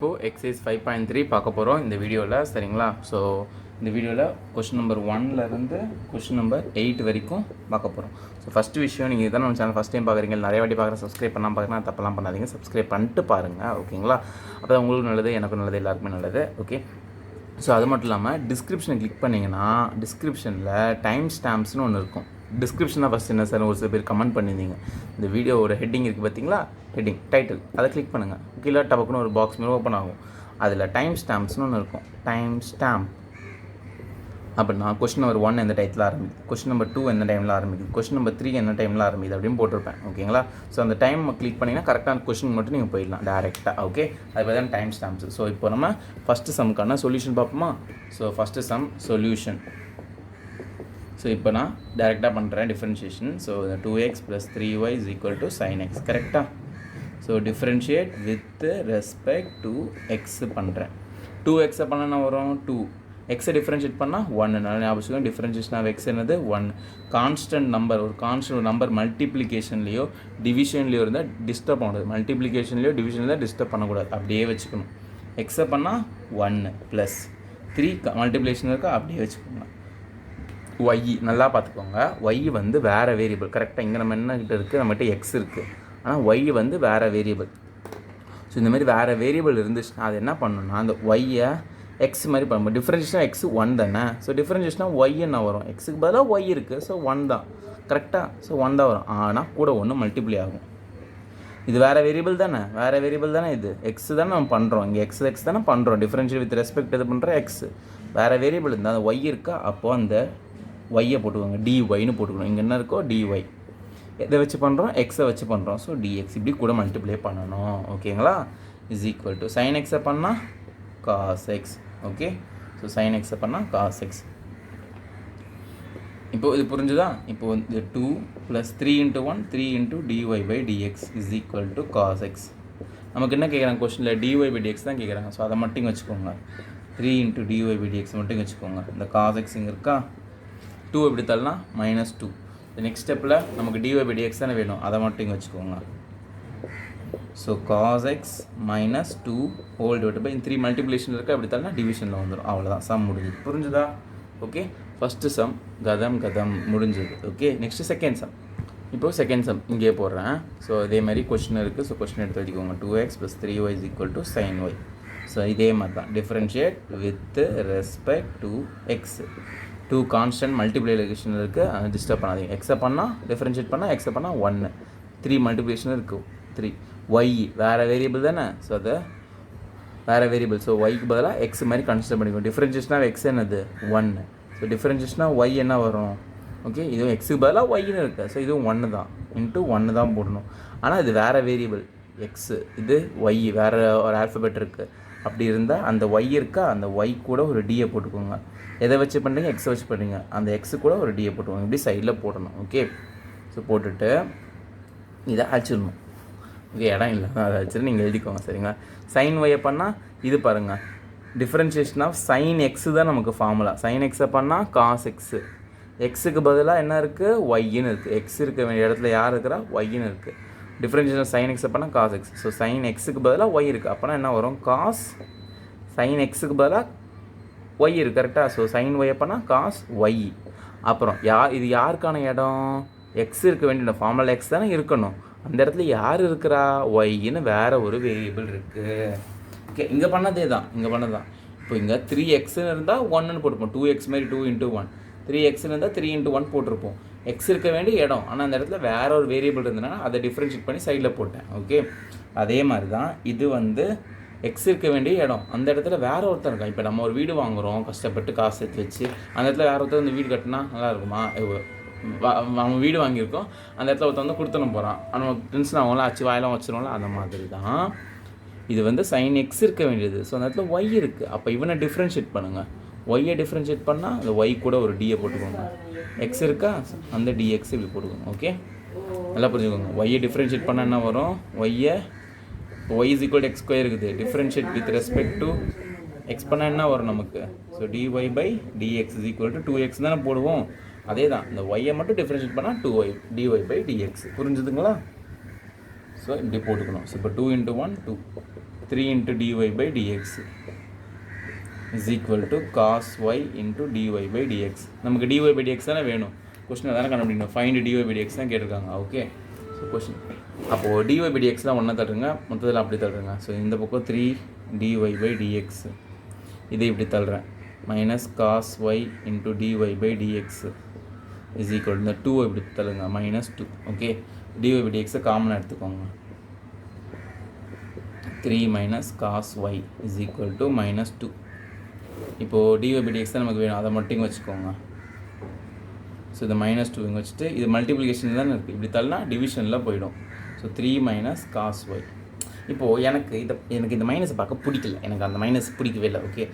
இப்போ எக்ஸசைஸ் 5.3 பார்க்க போகிறோம் இந்த வீடியோவில். சரிங்களா? ஸோ இந்த வீடியோவில் கொஷின் நம்பர் 1லேருந்து கொஷின் நம்பர் 8 வரைக்கும் பார்க்க போகிறோம். ஸோ ஃபஸ்ட்டு விஷயம், நீங்கள் இதான் நம்ம சேனல் ஃபஸ்ட் டைம் பார்க்குறீங்க, நிறைய வாட்டி பார்க்குறேன், சப்ஸ்கிரைப் பண்ணாமல் பார்க்குறேன், தப்பெல்லாம் பண்ணாதீங்க, சப்ஸ்கிரைப் பண்ணிட்டு பாருங்கள். ஓகேங்களா? அப்போ தான் உங்களுக்கு நல்லது, எனக்கும் நல்லது, எல்லாருக்குமே நல்லது. ஓகே. ஸோ அது மட்டும் இல்லாமல் டிஸ்கிரிப்ஷனை கிளிக் பண்ணிங்கன்னா டிஸ்கிரிப்ஷனில் டைம் ஸ்டாம்ப்ஸ்னு ஒன்று இருக்கும். டிஸ்கிரிப்ஷனாக ஃபஸ்ட் என்ன சார் ஒரு சில பேர் கமெண்ட் பண்ணியிருந்தீங்க, இந்த வீடியோவோட ஹெட்டிங் இருக்குது பார்த்தீங்களா, ஹெட்டிங் டைட்டில், அதை கிளிக் பண்ணுங்கள். கீழே டபக்குன்னு ஒரு பாக்ஸ் மாதிரி ஓப்பன் ஆகும். அதில் டைம் ஸ்டாம்ப்ஸ்னு ஒன்று இருக்கும். டைம் ஸ்டாம்ப் அப்படின்னா கொஸ்டின் நம்பர் 1 எந்த டைத்தில் ஆரம்பிக்குது, கொஸ்டின் நம்பர் 2 எந்த டைமில் ஆரம்பிக்குது, கொஸ்டின் நம்பர் 3 எந்த டைமில் ஆரம்பிக்குது அப்படின்னு போட்டிருப்பேன். ஓகேங்களா? ஸோ அந்த டைம் கிளிக் பண்ணிங்கன்னா கரெக்டான கொஸ்டின் மட்டும் நீங்கள் போயிடலாம் டேரெக்டாக. ஓகே, அது பேர் தான் டைம் ஸ்டாம்ப்ஸ். ஸோ இப்போ நம்ம ஃபஸ்ட்டு சம்க்கான சொல்யூஷன் பார்ப்போமா? So first some solution. So இப்போ நான் டேரெக்டாக பண்ணுறேன் differentiation. So 2x + 3y = sin x. கரெக்டாக? So differentiate with respect to X பண்ணுறேன். 2x பண்ணால் என்ன வரும்? 2. எக்ஸை டிஃப்ரென்ஷியேட் பண்ணால் 1. நல்லா ஞாபகம். டிஃப்ரென்ஷியேஷன் ஆஃப் எக்ஸ் என்னது? 1. கான்ஸ்டன்ட் நம்பர், ஒரு கான்ஸ்டன்ட் நம்பர் மல்டிப்ளிகேஷன்லேயோ டிவிஷன்லேயோ இருந்தால் டிஸ்டர்ப் பண்ணக்கூடாது. மல்டிப்ளிகேஷன்லேயோ டிவிஷன்லேயோ டிஸ்டர்ப் பண்ணக்கூடாது, அப்படியே வச்சுக்கணும். எக்ஸை பண்ணால் 1 + 3 மல்டிப்ளிகேஷன் இருக்கா, அப்படியே வச்சுக்கோங்க. ஒய் நல்லா பார்த்துக்கோங்க. ஒய் வந்து வேறு வேரியபிள். கரெக்டாக இங்கே நம்ம என்ன கிட்ட இருக்குது, நம்மகிட்ட எக்ஸ் இருக்குது, ஆனால் ஒய் வந்து வேறு வேரியபிள். ஸோ இந்த மாதிரி வேறு வேரியபிள் இருந்துச்சுன்னா அது என்ன பண்ணணும்னா அந்த ஒய்யை எக்ஸ் மாதிரி பண்ணுவோம். டிஃப்ரென்ஷியேஷன் எக்ஸ் 1 தானே. ஸோ டிஃப்ரென்ஷியேஷனாக ஒய் என்ன வரும்? எக்ஸுக்கு பதிலாக ஒய் இருக்குது, ஸோ 1 தான். கரெக்டாக? ஸோ 1 தான் வரும். ஆனால் கூட 1 மல்டிப்ளை ஆகும். இது வேறு வேரியபிள் தானே, வேறு வேரியபிள் தானே, இது எக்ஸ் தானே நம்ம பண்ணுறோம். இங்கே எக்ஸ் தானே பண்ணுறோம். டிஃப்ரென்ஷியேட் வித் ரெஸ்பெக்ட் எது பண்ணுறோம்? எக்ஸ். வேறு வேரியபிள் இருந்தால் அந்த ஒய் இருக்கா, அப்போது அந்த ஒய்யை போட்டுக்கோங்க, டிஒய்னு போட்டுக்கணும். இங்கே என்ன இருக்கோ டிஒய். எதை வச்சு பண்ணுறோம்? எக்ஸை வச்சு பண்ணுறோம். ஸோ டிஎக்ஸ் இப்படி கூட மல்டிப்ளை பண்ணணும். ஓகேங்களா? = sin எக்ஸை பண்ணால் cos X. Okay. So sin எக்ஸை பண்ணால் cos எக்ஸ். இப்போது இது புரிஞ்சுதா? இப்போது வந்து 2 + 3 × 1 3 × dy/dx = cos எக்ஸ். நமக்கு என்ன கேட்குறாங்க கொஸ்டினில்? dy/dx தான் கேட்குறாங்க. ஸோ அதை மட்டும் வச்சுக்கோங்க. 3 × dy/dx மட்டும் வச்சுக்கோங்க. இந்த cos எக்ஸ் இங்கே இருக்கா, 2 எப்படி தரலாம்? -2. நெக்ஸ்ட் ஸ்டெப்பில் நமக்கு dy/dx தானே வேணும், அதை மட்டும் இங்கே வச்சுக்கோங்க. ஸோ cos x -2 / 3 மல்டிப்ளிகேஷன் இருக்கா, எப்படி தரலாம்? டிவிஷனில் வந்துடும். அவ்வளோதான், சம் முடிஞ்சது. புரிஞ்சுதா? ஓகே. ஃபஸ்ட்டு சம் கதம் முடிஞ்சது. ஓகே. Next second sum. இப்போது செகண்ட் சம் இங்கே போடுறேன். ஸோ இதே மாதிரி கொஸ்டின் இருக்குது. ஸோ கொஸ்டின் எடுத்து வச்சுக்கோங்க. 2x + 3y = sin y. So இதே மாதிரி தான் differentiate with respect to X. 2 constant multiplication இருக்குது, அதை டிஸ்டர்ப் பண்ணாதீங்க. எக்ஸை பண்ணால் டிஃப்ரென்ஷியேட் பண்ணால் எக்ஸை பண்ணால் 1. 3 மல்டிப்ளிகேஷன் இருக்குது, 3. ஒய் வேறு வேரியபிள் தானே. ஸோ அதை வேறு வேரியபிள். ஸோ ஒய்க்கு பதிலாக எக்ஸ் மாதிரி கன்சிடர் பண்ணிக்கணும். டிஃப்ரென்ஷியேஷனாக எக்ஸ் என்னது? 1. ஸோ டிஃப்ரென்ஷியேஷனாக ஒய் என்ன வரும்? ஓகே. இதுவும் எக்ஸுக்கு பதிலாக ஒய்ன்னு இருக்குது. ஸோ இதுவும் 1 தான், × 1 தான் போடணும். ஆனால் இது வேறு வேரியபிள் எக்ஸு, இது ஒய், வேறு ஒரு ஆல்ஃபபெட் இருக்குது. அப்படி இருந்தால் அந்த ஒய் இருக்கா, அந்த ஒய் கூட ஒரு டியை போட்டுக்கோங்க. எதை வச்சு பண்ணுறீங்க? எக்ஸை வச்சு பண்ணுறீங்க. அந்த எக்ஸு கூட ஒரு டியை போட்டுக்கோங்க. இப்படி சைடில் போடணும். ஓகே. ஸோ போட்டுட்டு இதை அழிச்சிடணும். ஓகே. இடம் இல்லை, அதை அழிச்சிட்டு நீங்கள் எழுதிக்கோங்க. சரிங்களா? sin ஒய்யை பண்ணால் இது பாருங்கள், டிஃப்ரென்ஷியேஷன் ஆஃப் sin எக்ஸு தான் நமக்கு ஃபார்முலா. sin எக்ஸை பண்ணால் cos எக்ஸு. எக்ஸுக்கு பதிலாக என்ன இருக்குது? ஒய்ன்னு இருக்குது. எக்ஸ் இருக்க வேண்டிய இடத்துல யார் இருக்கிறா? ஒய்ன்னு இருக்குது. டிஃப்ரென்ஷியேஷன் sin எக்ஸை பண்ணால் cos எக்ஸ். ஸோ sin எக்ஸுக்கு பதிலாக ஒய் இருக்குது. அப்போனா என்ன வரும்? cos sin எக்ஸுக்கு பதிலாக ஒய் இருக்குது. கரெக்டாக? ஸோ sin ஒய்யை பண்ணால் cos ஒய். அப்புறம் இது யாருக்கான இடம்? எக்ஸ் இருக்க வேண்டிய ஃபார்முலா எக்ஸ் தானே இருக்கணும். அந்த இடத்துல யார் இருக்கிறா? ஒய்ன்னு வேறு ஒரு வேரியபிள் இருக்குது. ஓகே. இங்கே பண்ணதே தான், இங்கே பண்ணதான். இப்போ இங்கே 3xன்னு இருந்தால் 1ன்னு போட்டுப்போம். 2x மாதிரி 2 × 1. 3xன்னு இருந்தால் 3 × 1 போட்டிருப்போம். எக்ஸ் இருக்க வேண்டிய இடம், ஆனால் அந்த இடத்துல வேறு ஒரு வேரியபிள் இருந்ததுன்னா அதை டிஃப்ரென்ஷியேட் பண்ணி சைடில் போட்டேன். ஓகே. அதே மாதிரி தான் இது வந்து எக்ஸ் இருக்க வேண்டிய இடம், அந்த இடத்துல வேறு ஒருத்தர் இருக்கான். இப்போ நம்ம ஒரு வீடு வாங்குகிறோம், கஷ்டப்பட்டு காசு சேர்த்து வச்சு. அந்த இடத்துல வேறு ஒருத்தர் வந்து வீடு கட்டினா நல்லா இருக்குமா? நம்ம வீடு வாங்கியிருக்கோம், அந்த இடத்துல ஒருத்தர் வந்து கொடுத்துன்னு போகிறான். நம்ம டென்ஷன் ஆகும்ல, அச்சு வாயெல்லாம் வச்சிருவோம்ல, அந்த மாதிரி தான் இது வந்து sin எக்ஸ் இருக்க வேண்டியது. ஸோ அந்த இடத்துல ஒய் இருக்குது. அப்போ இவனை டிஃப்ரென்ஷியேட் பண்ணுங்கள். ஒய்யை டிஃப்ரென்ஷியேட் பண்ணால் அந்த ஒய் கூட ஒரு டியை போட்டுக்கோங்க. எக்ஸ் இருக்கா, அந்த டிஎக்ஸ் இப்படி போட்டுக்கோங்க. ஓகே. நல்லா புரிஞ்சுக்கோங்க. ஒய்யை டிஃப்ரென்ஷியேட் பண்ணால் என்ன வரும்? ஒய்யை y = x² இருக்குது. Differentiate with respect to X பண்ணால் என்ன வரும் நமக்கு? ஸோ dy/dx = 2x தானே போடுவோம். அதே தான், இந்த ஒய்யை மட்டும் டிஃப்ரென்ஷியேட் பண்ணால் 2y dy/dx. புரிஞ்சுதுங்களா? ஸோ இப்படி போட்டுக்கணும். ஸோ இப்போ 2 × 1 2. 3 into dy by dx is equal to cos y into dy by dx. நமக்கு dy by dx தானே வேணும், கொஸ்டின் அதானே கண்டுபிடிக்கணும். ஃபைண்ட் dy by dx தான் கேட்டிருக்காங்க. ஓகே, ஸோ கொஸ்டின் அப்போது dy by dx தான் ஒன்றா தள்ளுங்க, மொத்தத்தில் அப்படி தள்ளுங்க. ஸோ இந்த பக்கம் 3 dy by dx, இதை இப்படி தள்ளுறேன், minus cos y into dy by dx is equal இந்த 2 இப்படி தள்ளுங்க, minus 2. Okay, dy by dx காமனாக எடுத்துக்கோங்க. 3 minus cos y is equal to minus 2. இப்போது dy by dx தான் நமக்கு வேணும், அதை மட்டும் வச்சுக்கோங்க. ஸோ இந்த மைனஸ் 2 இங்கே வச்சுட்டு, இது மல்டிப்ளிகேஷன் தானே இருக்குது, இப்படி தள்ளினா டிவிஷனில் போயிடும். So 3 minus cos y. இப்போது எனக்கு இந்த மைனஸை பார்க்க பிடிக்கல, எனக்கு அந்த மைனஸ் பிடிக்கவே இல்லை. ஓகே,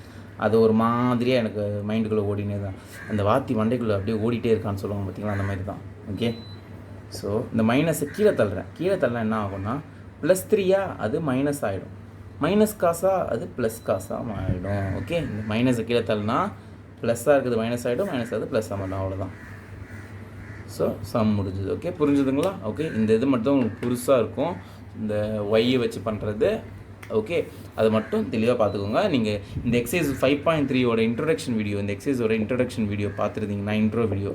அது ஒரு மாதிரியாக எனக்கு மைண்டுக்குள்ளே ஓடினே தான், அந்த வாத்தி மண்டைக்குள்ளே அப்படியே ஓடிட்டே இருக்கான்னு சொல்லுவாங்க பார்த்திங்களா, அந்த மாதிரி தான். ஓகே, ஸோ இந்த மைனஸை கீழே தள்ளுனா என்ன ஆகும்னா ப்ளஸ் 3யா அது மைனஸ் ஆகிடும், மைனஸ் காசா அது ப்ளஸ் காசாக ஆகிடும். ஓகே, இந்த மைனஸை கீழே தள்ளுனா ப்ளஸ்ஸாக இருக்குது மைனஸ் ஆகிடும், மைனஸ் ஆகுது ப்ளஸ் ஆகிடும், அவ்வளோதான். ஸோ சம் முடிஞ்சுது. ஓகே, புரிஞ்சுதுங்களா? ஓகே, இந்த இது மட்டும் உங்களுக்கு புதுசாக இருக்கும், இந்த ஒய்யை வச்சு பண்ணுறது. ஓகே, அது மட்டும் தெளிவாக பார்த்துக்கோங்க. நீங்கள் இந்த எக்ஸசைஸ் 5.3யோட இன்ட்ரடக்ஷன் வீடியோ, இந்த எக்ஸசைஸோட இன்ட்ரடக்ஷன் வீடியோ பார்த்துருந்தீங்கன்னா, இன்ட்ரோ வீடியோ,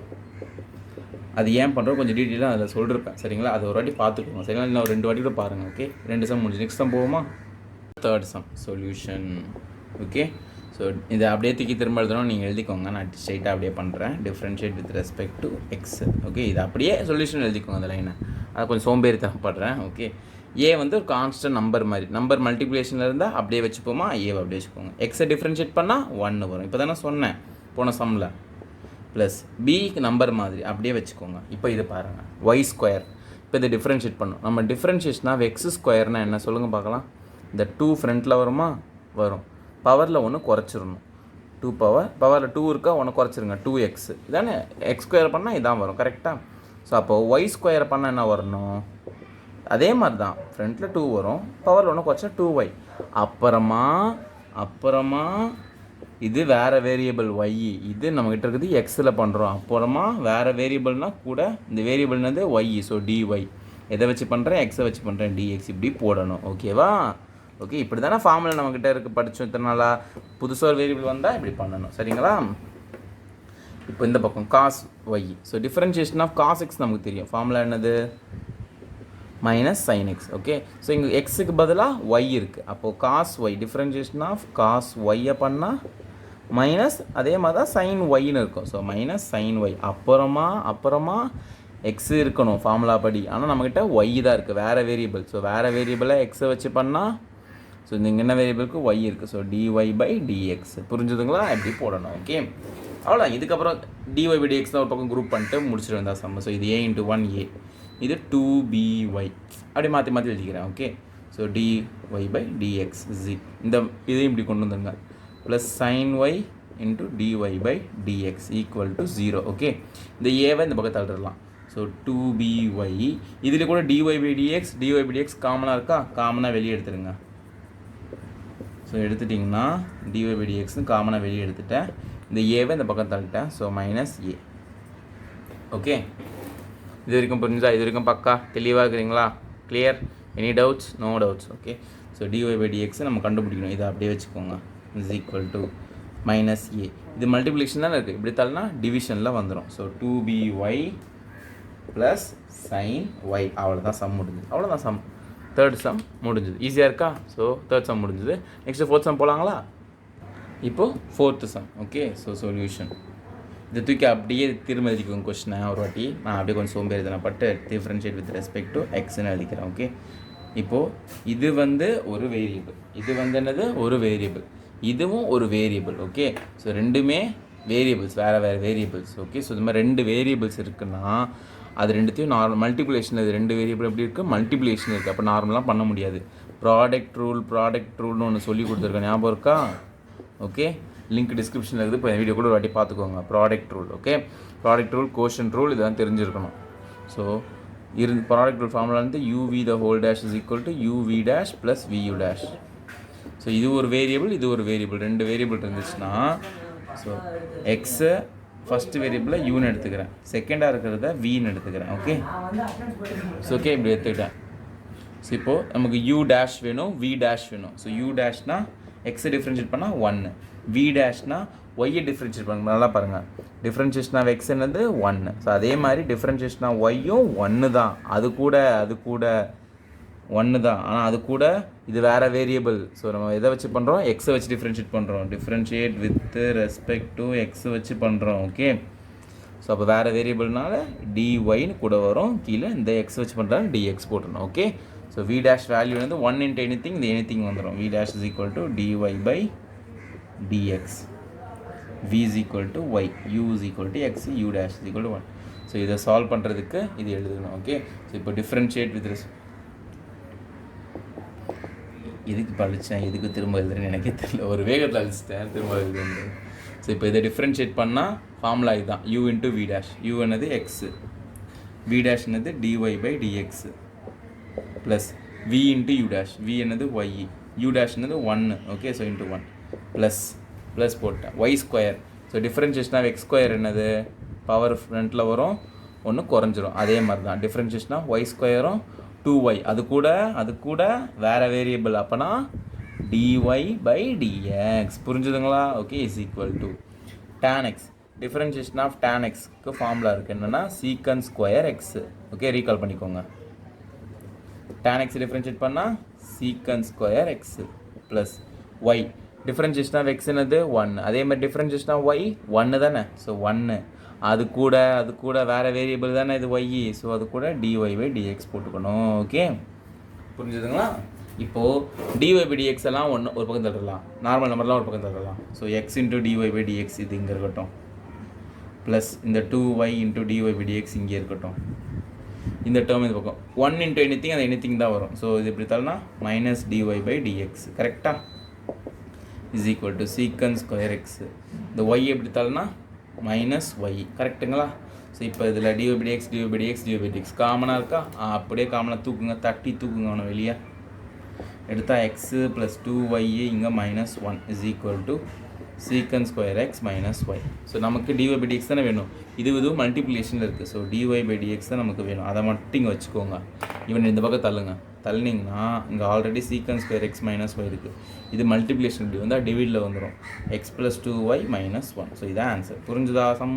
அது ஏன் பண்ணுறோம் கொஞ்சம் டீட்டெயிலாக அதில் சொல்லிருப்பேன். சரிங்களா? அது ஒரு வாட்டி பார்த்துக்கோங்க. சரிங்களா? இல்லை ஒரு 2 வாட்டி கூட பாருங்கள். ஓகே, 2 சம் முடிஞ்சு. நெக்ஸ்ட் சம் போவோமா? 3rd some solution. Okay, so இதை அப்படியே தூக்கி திரும்ப எழுதணும், நீங்கள் எழுதிக்கோங்க. நான் ஸ்ட்ரைட்டாக அப்படியே பண்ணுறேன். Differentiate with respect to x. Okay, இது அப்படியே சொல்யூஷன் எழுதிக்கோங்க அந்த லைனை. அதை கொஞ்சம் சோம்பேறித்தனப்படுறேன். ஓகே, ஏ வந்து ஒரு கான்ஸ்டன்ட் நம்பர் மாதிரி, நம்பர் மல்டிப்ளிகேஷனில் இருந்தால் அப்படியே வச்சுப்போமா, ஏவை அப்படியே வச்சுக்கோங்க. எக்ஸை டிஃப்ரென்ஷியேட் பண்ணால் 1 வரும். இப்போ தானே சொன்னேன் போன சம்மில். ப்ளஸ் பிக்கு நம்பர் மாதிரி அப்படியே வச்சுக்கோங்க. இப்போ இது பாருங்கள், ஒய் ஸ்கொயர். இப்போ இதை டிஃப்ரென்ஷியேட் பண்ணணும். நம்ம டிஃப்ரென்ஷியேஷனாக எக்ஸ் ஸ்கொயர்னால் என்ன சொல்லுங்கள் பார்க்கலாம். இந்த 2 ஃப்ரண்ட்டில் வருமா, வரும். பவரில் ஒன்று குறைச்சிடணும். 2 பவரில் 2 இருக்கா, ஒன்று குறைச்சிருங்க, 2x. இதானே எக்ஸ் ஸ்கொயர் பண்ணால் இதான் வரும். கரெக்டாக? ஸோ அப்போது ஒய் ஸ்கொயர் பண்ணால் என்ன வரணும், அதே மாதிரி தான், ஃப்ரண்ட்டில் 2 வரும், பவரில் ஒன்று குறைச்சா 2y. அப்புறமா இது வேறு வேரியபிள் ஒய், இது நம்மக்கிட்ட இருக்குது எக்ஸில் பண்ணுறோம். அப்புறமா வேறு வேரியபிள்னால் கூட இந்த வேரியபிள்னது ஒய். ஸோ dy எதை வச்சு பண்ணுறேன், எக்ஸை வச்சு பண்ணுறேன், dx இப்படி போடணும். ஓகேவா? ஓகே, இப்படி தானே ஃபார்முலா நம்மக்கிட்ட இருக்குது, படித்தோம் இத்தனை நாளாக. புதுசாக ஒரு வேரியபிள் வந்தால் இப்படி பண்ணணும். சரிங்களா? இப்போ இந்த பக்கம் cos y. So differentiation of cos x நமக்கு தெரியும். ஃபார்முலா என்னது, minus sine x. Okay, so இங்கே எக்ஸுக்கு பதிலாக ஒய் இருக்குது. அப்போது cos y, differentiation of cos ஒய்யை பண்ணால் மைனஸ், அதே மாதிரி தான் சைன் ஒய்ன்னு இருக்கும். So minus sine y. அப்புறமா எக்ஸு இருக்கணும் ஃபார்முலா படி, ஆனால் நம்மக்கிட்ட ஒய் தான் இருக்குது, வேறு வேரியபிள். ஸோ வேறு வேரியபிளை எக்ஸை வச்சு பண்ணால், ஸோ இங்கே என்ன வேரியபிளுக்கு ஒய் இருக்குது. So dy by dx. புரிஞ்சுதுங்களா? எப்படி போடணும். ஓகே, அவ்வளோ. இதுக்கப்புறம் dy by dx தான் ஒரு பக்கம் குரூப் பண்ணிட்டு முடிச்சுட்டு வந்தா சம். ஸோ இது a × 1a, இது 2by, அப்படி மாற்றி எழுதிக்கிறேன். Okay, so dy by dx இந்த இதையும் இப்படி கொண்டு வந்துருங்க, plus sin y into dy by dx equal to 0. Okay, இந்த ஏவை இந்த பக்கம் தள்ளிடலாம். ஸோ 2by, இதில் கூட dy by dx காமனாக இருக்கா, காமனாக வெளியே எடுத்துருங்க. ஸோ எடுத்துட்டிங்கன்னா dy by dxன்னு காமனாக வெளியே எடுத்துட்டேன், இந்த ஏவை இந்த பக்கம் தள்ளிட்டேன். So minus a. ஓகே, இது வரைக்கும் புரிஞ்சா? இது வரைக்கும் பக்கா தெளிவாக இருக்கிறீங்களா? Clear? Any doubts? No doubts. Okay, so dy by dx நம்ம கண்டுபிடிக்கணும். இதை அப்படியே வச்சுக்கோங்க, is equal to minus a. இது மல்டிப்ளிகேஷன் தான் இருக்குது, இப்படி தள்ளினா டிவிஷனில் வந்துடும். So 2by plus sine y. அவ்வளோதான் சம் முடிஞ்சுது. அவ்வளோதான் சம். 3rd சம் முடிஞ்சுது. ஈஸியாக இருக்கா? ஸோ 3rd சம் முடிஞ்சுது. நெக்ஸ்ட்டு 4th சம் போகலாங்களா? இப்போது 4th some. Okay, so solution. இதை தூக்கி அப்படியே திரும்ப எழுதிக்கோங்க கொஸ்டினை ஒரு வாட்டி. நான் அப்படியே கொஞ்சம் சோம்பேறித்தனப்பட்டு டிஃப்ரென்ஷியேட் வித் ரெஸ்பெக்ட் டு எக்ஸ்ன்னு எழுதிக்கிறேன். ஓகே, இப்போது இது வந்து ஒரு வேரியபிள், இது வந்து என்னது, ஒரு வேரியபிள், இதுவும் ஒரு வேரியபிள். ஓகே, ஸோ ரெண்டுமே வேரியபிள்ஸ், வேறு வேரியபிள்ஸ். ஓகே, ஸோ இது மாதிரி 2 வேரியபிள்ஸ் இருக்குன்னா அது ரெண்டுத்தையும் மல்டிப்ளிகேஷன், இது 2 வேரியபிள் எப்படி இருக்குது, மல்டிப்ளிகேஷன் இருக்குது. அப்போ நார்மலாக பண்ண முடியாது. ப்ராடக்ட் ரூல்னு ஒன்று சொல்லி கொடுத்துருக்கேன், ஞாபகம் இருக்கா? ஓகே, லிங்க் டிஸ்கிரிப்ஷனில் இருக்குது, இப்போ வீடியோ கூட ஒரு வாட்டி பார்த்துக்கோங்க. Product rule. Okay, product rule, quotient rule, இதெல்லாம் தெரிஞ்சிருக்கணும். ஸோ ப்ராடக்ட் ரூல் ஃபார்முலா வந்து uv the whole dash is equal to uv dash plus vu dash. So இது ஒரு வேரியபிள், இது ஒரு வேரியபிள், 2 வேரியபிள் இருந்துச்சுன்னா, ஸோ எக்ஸை ஃபஸ்ட்டு வேரியபிளில் யூன்னு எடுத்துக்கிறேன், செகண்டாக இருக்கிறத வின்னு எடுத்துக்கிறேன். ஓகே, ஸோ ஓகே இப்படி எடுத்துக்கிட்டேன். ஸோ இப்போது நமக்கு u டேஷ் வேணும் v டேஷ் வேணும். ஸோ u டேஷ்னா எக்ஸை டிஃப்ரென்ஷியேட் பண்ணால் 1, v டேஷ்னா ஒய்யை டிஃப்ரென்ஷியேட் பண்ணுங்க. நல்லா பாருங்கள், டிஃப்ரென்ஷியேஷன் ஆஃப் எக்ஸ் என்னது 1. ஸோ அதே மாதிரி டிஃப்ரென்ஷியேஷன் ஆஃப் ஒய்யும் 1 தான். அது கூட 1 தான். ஆனால் அது கூட இது வேறு வேரியபிள். ஸோ நம்ம எதை வச்சு பண்ணுறோம்? எக்ஸை வச்சு டிஃப்ரென்ஷியேட் பண்ணுறோம். டிஃப்ரென்ஷியேட் வித் ரெஸ்பெக்ட் டு எக்ஸை வச்சு பண்ணுறோம். ஓகே, ஸோ அப்போ வேறு வேரியபிள்னால dyன்னு கூட வரும். கீழே இந்த எக்ஸ் வச்சு பண்ணுறாங்க dx போட்டுருணும். Okay, so v dash value வந்து 1 into anything, இந்த anything வந்துடும். v dash is equal to dy by dx, v is equal to y, u is equal to x, u dash is equal to 1. So இதை solve பண்ணுறதுக்கு இது எழுதணும். Okay, so இப்போ differentiate with இதுக்கு படித்தேன், இதுக்கு திரும்ப எழுதுறேன்னு எனக்கே தெரியல. ஒரு வேகத்தில் அழிச்சிட்டேன், திரும்ப எழுதுறேன். ஸோ இப்போ இதை டிஃப்ரென்ஷியேட் பண்ணால் ஃபார்முலா இதுதான், u into v dash. u என்னது x, v dash என்னது dy by dx plus v into u dash, v என்னது y, u dash என்னது 1. ஓகே, ஸோ இன்ட்டு 1 ப்ளஸ் போட்டேன் y square. So differentiation of x square என்னது power ஃப்ரண்ட்டில் வரும், ஒன்று குறைஞ்சிரும். அதே மாதிரி தான் டிஃப்ரென்ஷியேஷன் ஆஃப் y ஸ்கொயரும் 2y, அது கூட வேறு வேரியபிள். அப்போனா dy by dx. புரிஞ்சுதுங்களா? Okay, is equal to tan x. Differentiation of tan xக்கு ஃபார்முலா இருக்குது என்னென்னா secant square x. Okay, recall பண்ணிக்கோங்க. tan x டிஃப்ரென்ஷியேட் பண்ணால் secant square x plus y. Differentiation of x என்னது 1. அதே மாதிரி டிஃப்ரென்ஷியேஷன் ஆஃப் y 1 தானே. ஸோ 1 அது கூட வேறு வேரியபிள் தானே இது y. ஸோ அது கூட dy by dx போட்டுக்கணும். ஓகே, புரிஞ்சுதுங்களா? இப்போது dy by dx எல்லாம் ஒரு பக்கம் தள்ளலாம், நார்மல் நம்பர்லாம் ஒரு பக்கம் தள்ளலாம். So x into dy by dx இது இங்கே இருக்கட்டும், ப்ளஸ் இந்த 2y into dy by dx இங்கே இருக்கட்டும். இந்த டேர்ம் இந்த பக்கம் 1 into anything, அது anything தான் வரும். ஸோ இது இப்படி தள்ளனா மைனஸ் dy by dx கரெக்டாக is equal to secant square X. இந்த y எப்படி தள்ளனா மைனஸ் y கரெக்டுங்களா? ஸோ இப்போ இதில் dy by dx காமனாக இருக்கா? அப்படியே காமனாக தூக்குங்க, தட்டி தூக்குங்க அவனை வெளியே. எடுத்தால் எக்ஸு ப்ளஸ் 2y இங்கே minus 1 is equal to secant square x minus y. So நமக்கு dy by dx தானே வேணும். இதுவும் மல்டிப்ளிகேஷனில் இருக்குது. ஸோ dy by dx தான் நமக்கு வேணும். அதை மட்டும் இங்கே வச்சுக்கோங்க. இவன் இந்த பக்கம் தள்ளினீங்கன்னா இங்கே ஆல்ரெடி சீக்கன் ஸ்கொயர் எக்ஸ் மைனஸ் ஒய் இருக்குது. இது மல்டிப்ளிகேஷன் இப்படி வந்தால் டிவிடில் வந்துடும், x plus 2y minus 1. So இதான் ஆன்சர். புரிஞ்சுதா? சம்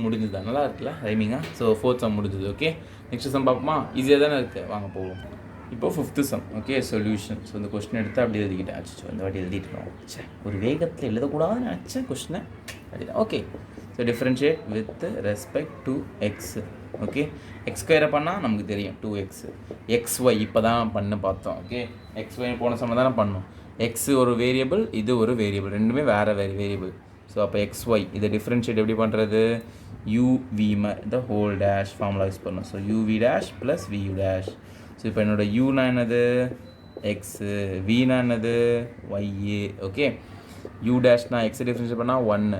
முடிஞ்சுதா? நல்லா இருக்குல்ல ரைமிங்கா? ஸோ 4th சம் முடிஞ்சுது. ஓகே, நெக்ஸ்ட் சம் பார்ப்போமா? ஈஸியாக தானே இருக்குது, வாங்க போவோம். இப்போ 5th sum. Okay, solution. So இந்த கொஸ்டின் எடுத்து அப்படி எழுதிக்கிட்டேன். அச்சோ, இந்த வாட்டி எழுதிட்டுருக்கோம். ஒரு வேகத்தில் எழுதக்கூடாதுன்னு நினச்சேன் கொஸ்டினை. அப்படிதான். Okay, so differentiate with respect to x. Okay, x ஸ்கொயரை பண்ணால் நமக்கு தெரியும் 2x. xy இப்போ தான் பார்த்தோம். ஓகே, xy போன சமயம் தானே பண்ணோம். எக்ஸ் ஒரு வேரியபிள், இது ஒரு வேரியபிள், ரெண்டுமே வேறு வேரியபிள். ஸோ அப்போ xy இதை டிஃப்ரென்ஷியேட் எப்படி பண்ணுறது? uv the whole dash formula use பண்ணணும். So uv dash plus vu dash. So இப்போ என்னோடய யூனா என்னது எக்ஸு, வீனா என்னது ஒய்ஏ. ஓகே, யூ டேஷ்னா எக்ஸை டிஃப்ரென்ஷியேட் பண்ணால் 1,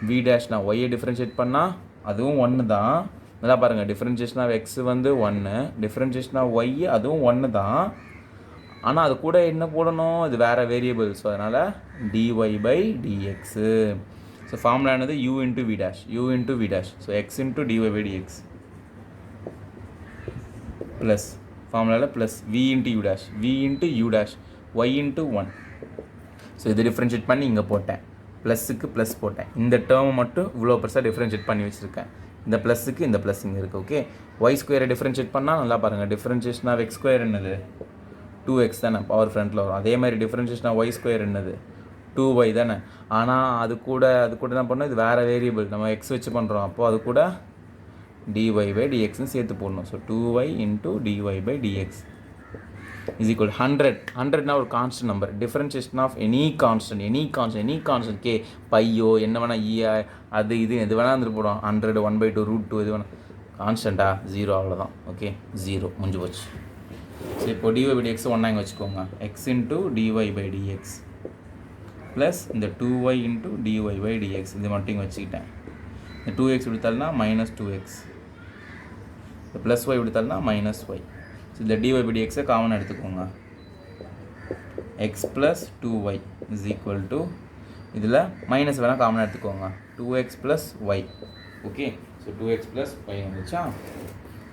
வி டேஷ்னா ஒய்யை டிஃப்ரென்ஷியேட் பண்ணால் அதுவும் 1 தான். நல்லா பாருங்கள், டிஃப்ரென்ஷியேஷன் ஆஃப் எக்ஸ் வந்து 1, டிஃப்ரென்ஷியேஷன் ஆஃப் ஒய் அதுவும் 1 தான். ஆனால் அது கூட என்ன போடணும்? இது வேறு வேரியபிள். ஸோ அதனால் dy by dx. So formula என்னது u into v dash. So x into dy by dx plus ஃபார்முலாவில் plus v into u dash y into 1. So இது டிஃப்ரென்ஷியேட் பண்ணி இங்கே போட்டேன், ப்ளஸுக்கு ப்ளஸ் போட்டேன். இந்த டேர்மை மட்டும் இவ்வளோ பெருசாக டிஃப்ரென்ஷியேட் பண்ணி வச்சுருக்கேன். இந்த ப்ளஸுக்கு இந்த ப்ளஸ் இங்கே இருக்குது. ஓகே, ஒய் ஸ்கொயரை டிஃப்ரென்ஷியேட் பண்ணால் நல்லா பாருங்கள், டிஃப்ரென்ஷியேஷன் ஆஃப் எக்ஸ் ஸ்கொயர் என்னது 2x தானே, பவர் ஃப்ரண்ட்டில் வரும். அதே மாதிரி டிஃப்ரென்ஷியேஷன் ஆஃப் ஒய் ஸ்கொயர் என்னது 2y தானே. ஆனால் அது கூட என்ன பண்ணணும்? இது வேறு வேரியபிள், நம்ம எக்ஸ் வச்சு பண்ணுறோம். அப்போது அது கூட dy by dxன்னு சேர்த்து போடணும். So 2y into dy by dx is equal to 100. 100னா ஒரு constant number. Differentiation of any constant k பையோ என்ன வேணால் ஈயா அது இது எது வேணால் வந்துட்டு போடும். 100 1/2 √2 எது வேணால் கான்ஸ்டண்ட்டா 0 அவ்வளோதான். ஓகே, 0 முடிஞ்சு போச்சு. ஸோ இப்போ dy by dx 1 இங்கே வச்சுக்கோங்க. x into dy by dx plus இந்த 2y into dy by dx இது மட்டும் இங்கே வச்சுக்கிட்டேன். இந்த 2x எடுத்தால்னா மைனஸ் 2x, இந்த ப்ளஸ் ஒய் எடுத்தால்னா மைனஸ் ஒய். ஸோ இந்த dy by dxை காமனாக எடுத்துக்கோங்க. x plus 2y is equal to, இதில் மைனஸ் வேணால் காமனாக எடுத்துக்கோங்க, 2x plus y. Okay, so 2x plus y வந்துச்சா?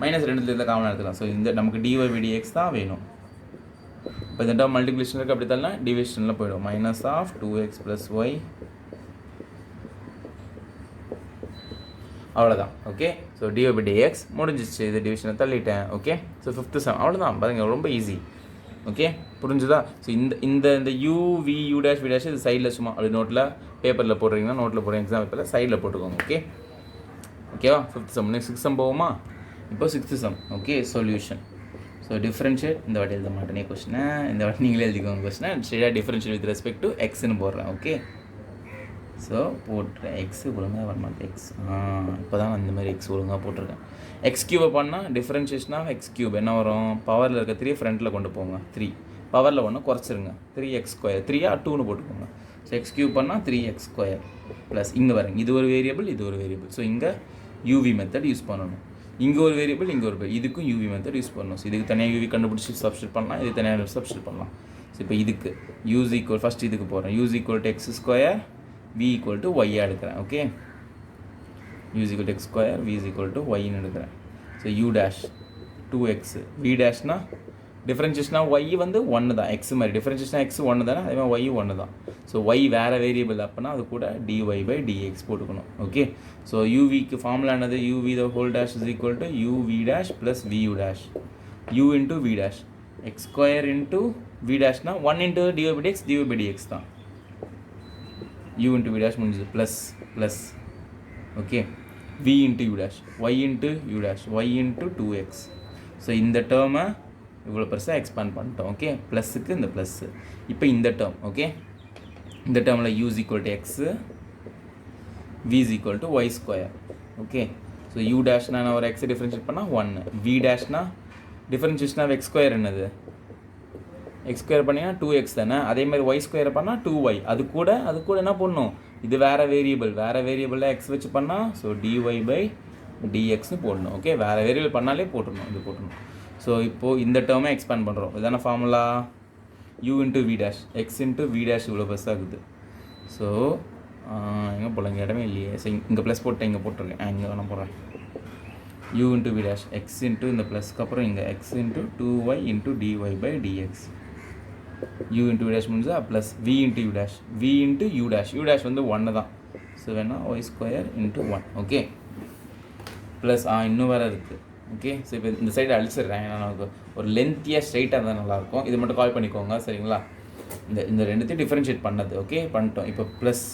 மைனஸ் ரெண்டுலேருந்து காமனாக எடுத்துக்கலாம். ஸோ இந்த நமக்கு டிஒய் பை டிஎக்ஸ் தான் வேணும். இப்போ இந்த டேர்ம் மல்டிப்ளிகேஷன் இருக்குது, அப்படி தரலாம் டிவிஷனில் போயிடும். மைனஸ் ஆஃப் 2x + y, அவ்வளோதான். Okay, so dy by dx முடிஞ்சிச்சு. இது டிவிஷனை தள்ளிட்டேன். ஓகே, ஸோ 5th சம் அவ்வளோதான். பாருங்கள், ரொம்ப ஈஸி. ஓகே, புரிஞ்சுதா? ஸோ இந்த u v u dash v dash இது சைடில் சும்மா அப்படி நோட்டில் பேப்பரில் போடுறீங்கன்னா நோட்டில் போடுற எக்ஸாம் பேப்பரில் சைடில் போட்டுக்கோங்க. ஓகே, ஓகேவா? 5th some. Next 6th some போவோமா? இப்போ 6th sum. Okay, solution. So differentiate, இந்த வாட்டி எழுத மாட்டேனே கொஸ்டினை, இந்த வாட்டி நீங்களே எழுதிக்கோங்க கொஸ்டினை. ஸ்ட்ரெயிட்டாக டிஃப்ரென்ஷியேட் வித் ரெஸ்பெக்ட் டு எக்ஸ்ன்னு போடுறேன். ஓகே, ஸோ போட்டுறேன். எக்ஸ் ஒழுங்காக வரமாட்டேன். எக்ஸ் இப்போ தான் அந்த மாதிரி எக்ஸ் ஒழுங்காக போட்டிருக்கேன். எக்ஸ் கியூபை பண்ணால் டிஃப்ரென்ஷியேஷனாக எக்ஸ் கியூப் என்ன வரும்? பவரில் இருக்க 3 ஃப்ரண்ட்டில் கொண்டு போங்க. 3 பவரில் ஒன்று குறைச்சிருங்க. 3x², 3 2ன்னு போட்டுக்கோங்க. ஸோ எக்ஸ் கியூப் பண்ணால் 3x² ப்ளஸ் இங்கே வரங்க, இது ஒரு வேரியபிள், இது ஒரு வேரியபிள். ஸோ இங்கே யூவி மெத்தட் யூஸ் பண்ணணும். இங்கே ஒரு வேரியபிள், இங்கே ஒரு இதுக்கும் யூவி மெத்தட் யூஸ் பண்ணணும். ஸோ இதுக்கு தனியாக யூவி கண்டுபிடிச்சி சப்ஸ்டிட் பண்ணலாம், இது தனியாக சப்ஸ்டிட் பண்ணலாம். ஸோ இப்போ இதுக்கு யூஸ் ஈக்குவல், ஃபஸ்ட் இதுக்கு போகிறேன். U is equal to x², v equal to y எடுக்கிறேன். Okay, u is equal to x², v equal to yன்னு எடுக்கிறேன். So u dash 2x, v டேஷ்னா டிஃப்ரென்ஷியேஷனா y வந்து 1 தான். x மாதிரி டிஃப்ரென்ஷியேஷனா x 1 தானே, அதே மாதிரி y 1 தான். ஸோ y வேறு வேரியபிள் அப்போனா அது கூட dy பை dx போட்டுக்கணும். ஓகே, ஸோ uவிக்கு ஃபார்முலா என்னது? uv the whole dash is equal to uv dash plus vu dash, u into v dash, x² into v டேஷ்னா 1 இன்ட்டு dy பை dx தான். u into v dash முடிஞ்சது, plus plus. Okay, v into u dash, y into u dash, y into 2x. So இந்த டேர்மை இவ்வளோ பெருசாக expand பண்ணிட்டோம். Okay, ப்ளஸுக்கு இந்த plus. இப்போ இந்த டேர்ம், ஓகே, இந்த டேர்மில் u equal to x, v equal to y². Okay, so u டேஷ்னா நான் ஒரு எக்ஸை டிஃப்ரென்ஷியேட் பண்ணால் 1, v டேஷ்னா டிஃப்ரென்ஷியேஷன் ஆஃப் x² என்னது? x² பண்ணிங்கன்னா 2x தானே, அதே மாதிரி y² பண்ணால் 2y. அது கூட என்ன பண்ணணும்? இது வேறு வேரியபிளில் x வச்சு பண்ணால் ஸோ dy பை dxன்னு போடணும். ஓகே, வேறு வேரியபிள் பண்ணாலே போட்டுடணும், இது போட்டணும். ஸோ இப்போது இந்த டேர்மை எக்ஸ்பேண்ட் பண்ணுறோம். இதான formula, u into v dash, x into v dash இவ்வளோ பெருசாக இருக்குது. ஸோ எங்கே போடலாம்? இங்கே இடமே இல்லையே. ஸோ இங்கே ப்ளஸ் போட்டேன், இங்கே போட்டிருக்கேன், இங்கே வேணால் போடுறேன். u into v dash, x into இந்த ப்ளஸ்க்கு அப்புறம் இங்கே x into 2y into dy by dx, u into v dash முடிஞ்சா plus v into u dash, v into u dash வந்து 1 தான். ஸோ வேணால் y² இன்ட்டு 1. ஓகே, ப்ளஸ் இன்னும் வேறு இருக்குது. ஓகே, ஸோ இப்போ இந்த சைடு அழிச்சிடுறேன், ஏன்னா நமக்கு ஒரு லென்த்தியாக ஸ்ட்ரைட்டாக இருந்தால் நல்லாயிருக்கும். இது மட்டும் கால் பண்ணிக்கோங்க, சரிங்களா? இந்த ரெண்டுத்தையும் டிஃப்ரென்ஷியேட் பண்ணது. ஓகே, பண்ணிட்டோம். இப்போ ப்ளஸ்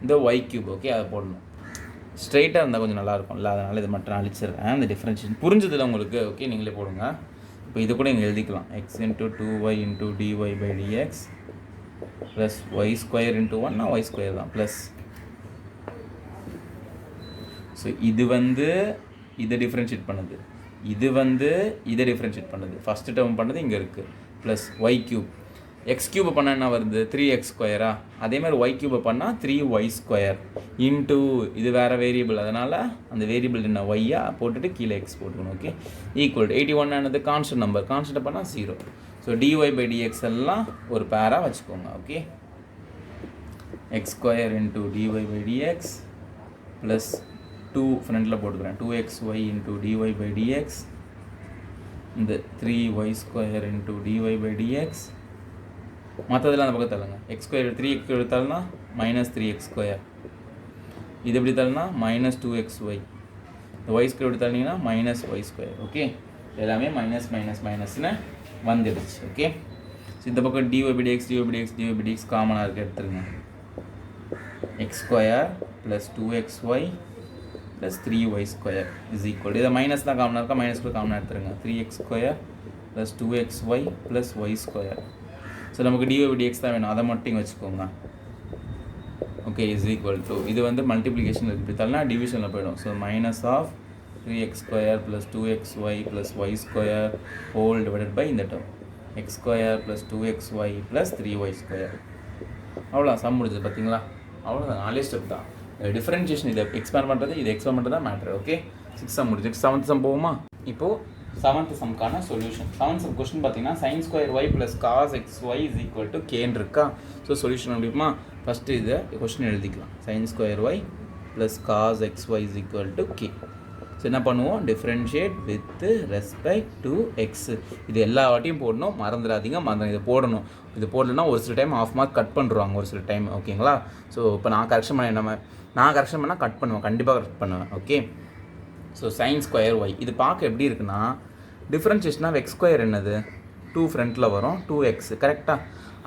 இந்த y³. ஓகே, அதை போடணும். ஸ்ட்ரைட்டாக இருந்தால் கொஞ்சம் நல்லாயிருக்கும்ல, அதனால் இது மட்டும் நான் அழிச்சிடுறேன். இந்த டிஃப்ரென்ஷியேஷன் புரிஞ்சதில்ல உங்களுக்கு? ஓகே, நீங்களே போடுங்க. இப்போ இது கூட இங்கே எழுதிக்கலாம். x into 2y into dy by dx plus y² into 1 y² தான் ப்ளஸ். ஸோ இது வந்து இதை டிஃப்ரென்ஷியேட் பண்ணுது, இது வந்து இதை டிஃப்ரென்ஷியேட் பண்ணுது. ஃபஸ்ட்டு டேர்ம் பண்ணது இங்கே இருக்குது, ப்ளஸ் y³. x³ பண்ணால் என்ன வருது? 3x². அதே மாதிரி y³ பண்ணால் 3y² இன்ட்டு இது வேறு வேரியபிள், அதனால் அந்த வேரியபிள் என்ன y போட்டுட்டு கீழே x போட்டுக்கணும். ஓகே, ஈக்குவல் 81 ஆனது கான்ஸ்டன்ட் நம்பர், கான்ஸ்டன்ட் பண்ணால் 0. ஸோ dy பை dx எல்லாம் ஒரு பேராக வச்சுக்கோங்க. Okay, x² into dy by dx plus 2 ஃப்ரண்டில் போட்டுக்கிறேன், 2xy into dy by dx, இந்த 3y² into dy by dx. மற்றதெல்லாம் அந்த பக்கம் தள்ளுங்க. x² 3x எடுத்தால்னா மைனஸ் 3x², இது எப்படி தள்ளுனா மைனஸ் 2xy, இந்த y² எடுத்தாலிங்கன்னா மைனஸ் y². ஓகே, எல்லாமே மைனஸ் மைனஸ் மைனஸ்னு வந்துடுச்சு. ஓகே, ஸோ இந்த பக்கம் dy பை dx காமனாக இருக்க எடுத்துருங்க. x² plus 2xy plus 3y² is equal, இதை மைனஸ் தான் காமனாக இருக்கா, மைனஸ் கூட காமனாக எடுத்துருங்க. 3x² plus 2xy plus y². So நமக்கு dy பை dx தான் வேணும், அதை மட்டும் வச்சுக்கோங்க. ஓகே, இஸ் ஈக்குவல் டு, இது வந்து மல்டிப்ளிகேஷன் இருக்குது, இப்படி தள்ளனா டிவிஷனில் போயிடும். So minus of 3x² plus 2xy plus y² whole divided by இந்த term x² plus 2xy plus 3y². அவ்வளோ சம் முடிஞ்சது பார்த்தீங்களா? அவ்வளோதான், 4 ஸ்டெப் தான். டிஃப்ரென்ஷியேஷன் இதை எக்ஸ்பேண்ட் பண்ணுறது, இதை எக்ஸ்பேண்ட் பண்ணுறது தான் மேட்ரு. ஓகே, 6 சம் முடிஞ்சு. 7th சம் போகுமா? இப்போது 7th சம்க்கான solution. 7th some question பார்த்தீங்கன்னா sin² y plus cos xy is equal to கேன்னு இருக்கா? ஸோ சொல்யூஷன் அப்படிமா ஃபஸ்ட்டு இதை கொஸ்டின் எழுதிக்கலாம். sin² y plus cos xy is equal to k. So என்ன பண்ணுவோம், differentiate with respect to x. இது எல்லா வாட்டியும் போடணும், மறந்துடாதீங்க. இதை போடணும். இது போடலன்னா ஒரு சில டைம் ஆஃப் மார்க் கட் பண்ணுறாங்க ஒரு சில டைம். ஓகேங்களா? ஸோ இப்போ நான் கரெக்ஷன் பண்ணால் கட் பண்ணுவேன், கண்டிப்பாக கரெக்ட் பண்ணுவேன். Okay. So sine square y இது பார்க்க எப்படி இருக்குன்னா, டிஃப்ரென்ஷியேஷன் ஆஃப் எக்ஸ் ஸ்கொயர் என்னது, 2 ஃப்ரண்ட்டில் வரும் 2x கரெக்டாக.